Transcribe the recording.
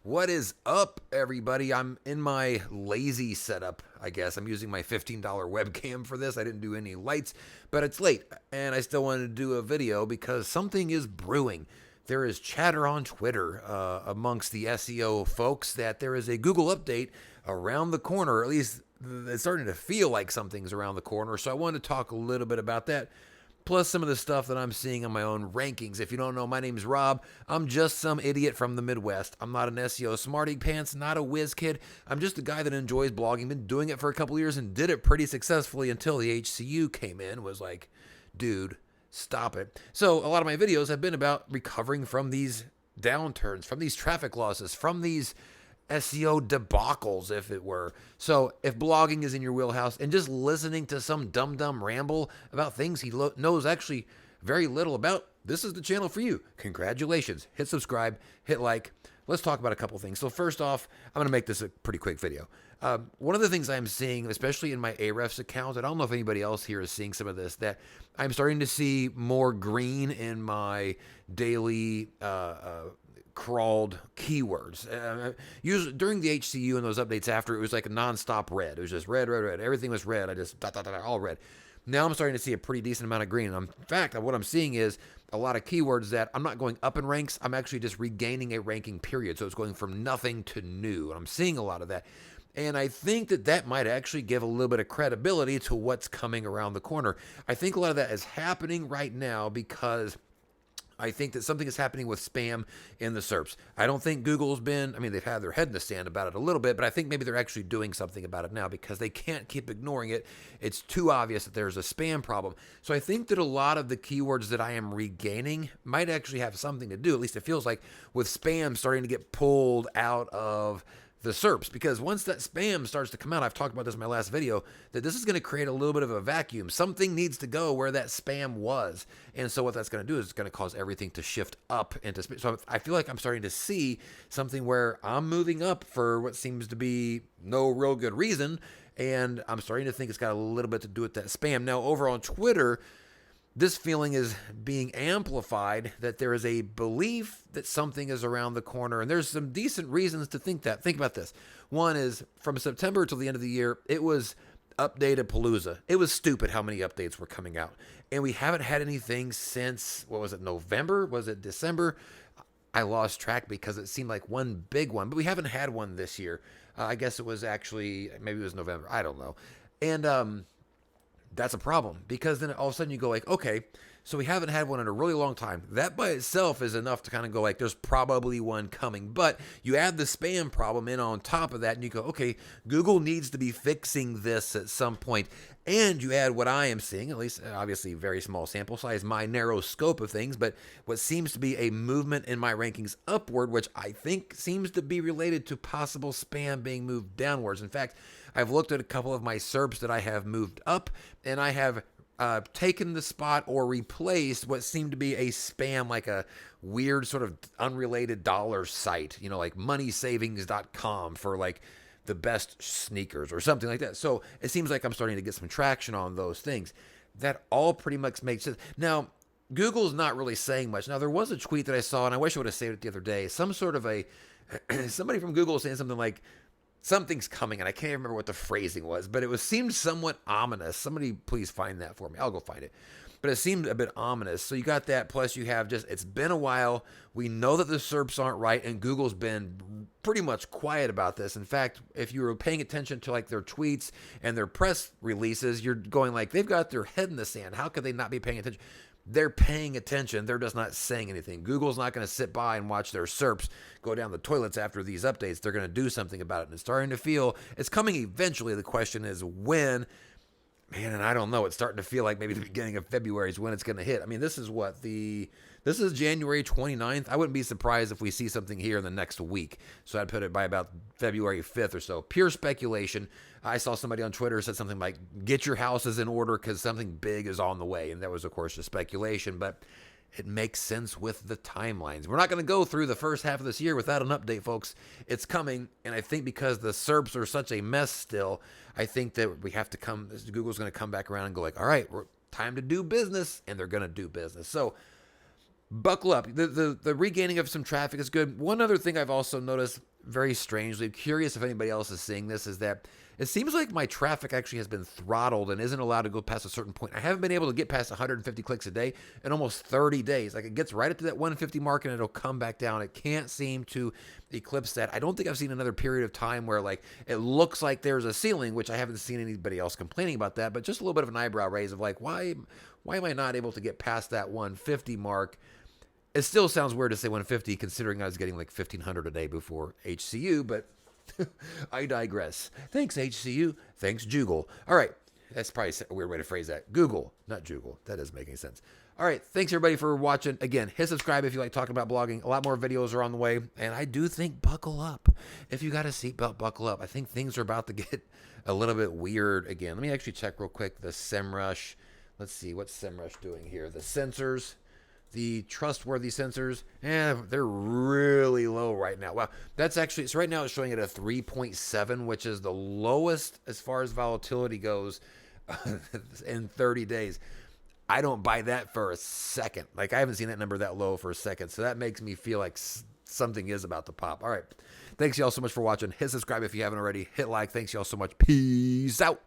What is up, everybody? I'm in my lazy setup, I guess. I'm using my $15 webcam for this. I didn't do any lights, but it's late, and I still wanted to do a video because something is brewing. There is chatter on Twitter amongst the SEO folks that there is a Google update around the corner, or at least it's starting to feel like something's around the corner. So I wanted to talk a little bit about that, plus some of the stuff that I'm seeing on my own rankings. If you don't know, my name's Rob. I'm just some idiot from the Midwest. I'm not an SEO smarty pants, not a whiz kid. I'm just a guy that enjoys blogging, been doing it for a couple years and did it pretty successfully until the HCU came in, was like, dude, stop it. So a lot of my videos have been about recovering from these downturns, from these traffic losses, from these SEO debacles, if it were. So if blogging is in your wheelhouse and just listening to some dumb ramble about things he knows actually very little about, this is the channel for you. Congratulations. Hit subscribe, hit like. Let's talk about a couple things. So first off, I'm going to make this a pretty quick video. One of the things I'm seeing, especially in my Ahrefs account, and I don't know if anybody else here is seeing some of this, that I'm starting to see more green in my daily crawled keywords. Usually during the HCU and those updates after, it was like a nonstop red. It was just red. Everything was red. I just all red. Now I'm starting to see a pretty decent amount of green. In fact, what I'm seeing is a lot of keywords that I'm not going up in ranks. I'm actually just regaining a ranking period. So it's going from nothing to new. And I'm seeing a lot of that. And I think that might actually give a little bit of credibility to what's coming around the corner. I think a lot of that is happening right now because I think that something is happening with spam in the SERPs. I don't think Google's been, they've had their head in the sand about it a little bit, but I think maybe they're actually doing something about it now because they can't keep ignoring it. It's too obvious that there's a spam problem. So I think that a lot of the keywords that I am regaining might actually have something to do, at least it feels like, with spam starting to get pulled out of the SERPs, because once that spam starts to come out, I've talked about this in my last video, that this is going to create a little bit of a vacuum. Something needs to go where that spam was. And so what that's going to do is it's going to cause everything to shift up into spam. So I feel like I'm starting to see something where I'm moving up for what seems to be no real good reason. And I'm starting to think it's got a little bit to do with that spam. Now, over on Twitter, this feeling is being amplified that there is a belief that something is around the corner, and there's some decent reasons to think that. Think about this. One is from September till the end of the year, it was updated Palooza. It was stupid how many updates were coming out, and we haven't had anything since, what was it, November? Was it December? I lost track because it seemed like one big one, but we haven't had one this year. I guess it was actually, maybe it was November. I don't know. And that's a problem, because then all of a sudden you go like, okay, so we haven't had one in a really long time. That by itself is enough to kind of go like, there's probably one coming. But you add the spam problem in on top of that, and you go, okay, Google needs to be fixing this at some point. And you add what I am seeing, at least obviously very small sample size, my narrow scope of things, but what seems to be a movement in my rankings upward, which I think seems to be related to possible spam being moved downwards. In fact, I've looked at a couple of my SERPs that I have moved up, and I have taken the spot or replaced what seemed to be a spam, like a weird sort of unrelated dollar site, like moneysavings.com for like the best sneakers or something like that. So it seems like I'm starting to get some traction on those things. That all pretty much makes sense. Now, Google's not really saying much. Now, there was a tweet that I saw, and I wish I would have saved it the other day. Some sort of somebody from Google saying something like, something's coming, and I can't remember what the phrasing was, but seemed somewhat ominous. Somebody please find that for me. I'll go find it. But it seemed a bit ominous. So you got that, plus you have it's been a while. We know that the SERPs aren't right, and Google's been pretty much quiet about this. In fact, if you were paying attention to like their tweets and their press releases, you're going like, they've got their head in the sand. How could they not be paying attention? They're paying attention. They're just not saying anything. Google's not going to sit by and watch their SERPs go down the toilets after these updates. They're going to do something about it. And it's starting to feel it's coming eventually. The question is when. Man, and I don't know. It's starting to feel like maybe the beginning of February is when it's going to hit. This is this is January 29th. I wouldn't be surprised if we see something here in the next week. So I'd put it by about February 5th or so. Pure speculation. I saw somebody on Twitter said something like, get your houses in order because something big is on the way. And that was, of course, just speculation, but it makes sense with the timelines. We're not going to go through the first half of this year without an update, folks. It's coming, and I think because the SERPs are such a mess still, I think that we have to Google's going to come back around and go like, all right, time to do business, and they're going to do business. So buckle up. The regaining of some traffic is good. One other thing I've also noticed, very strangely, curious if anybody else is seeing this, is that it seems like my traffic actually has been throttled and isn't allowed to go past a certain point. I haven't been able to get past 150 clicks a day in almost 30 days. Like, it gets right up to that 150 mark and it'll come back down. It can't seem to eclipse that. I don't think I've seen another period of time where, like, it looks like there's a ceiling, which I haven't seen anybody else complaining about that, but just a little bit of an eyebrow raise of like, why am I not able to get past that 150 mark? It still sounds weird to say 150 considering I was getting like 1,500 a day before HCU, but I digress. Thanks, HCU. Thanks, Joogle. All right. That's probably a weird way to phrase that. Google, not Joogle. That doesn't make any sense. All right. Thanks, everybody, for watching. Again, hit subscribe if you like talking about blogging. A lot more videos are on the way. And I do think buckle up. If you got a seatbelt, buckle up. I think things are about to get a little bit weird again. Let me actually check real quick the SEMrush. Let's see. What's SEMrush doing here? The sensors. The trustworthy sensors, they're really low right now. Wow, that's actually, so right now it's showing it a 3.7, which is the lowest as far as volatility goes in 30 days. I don't buy that for a second. Like, I haven't seen that number that low for a second. So that makes me feel like something is about to pop. All right. Thanks y'all so much for watching. Hit subscribe if you haven't already. Hit like. Thanks y'all so much. Peace out.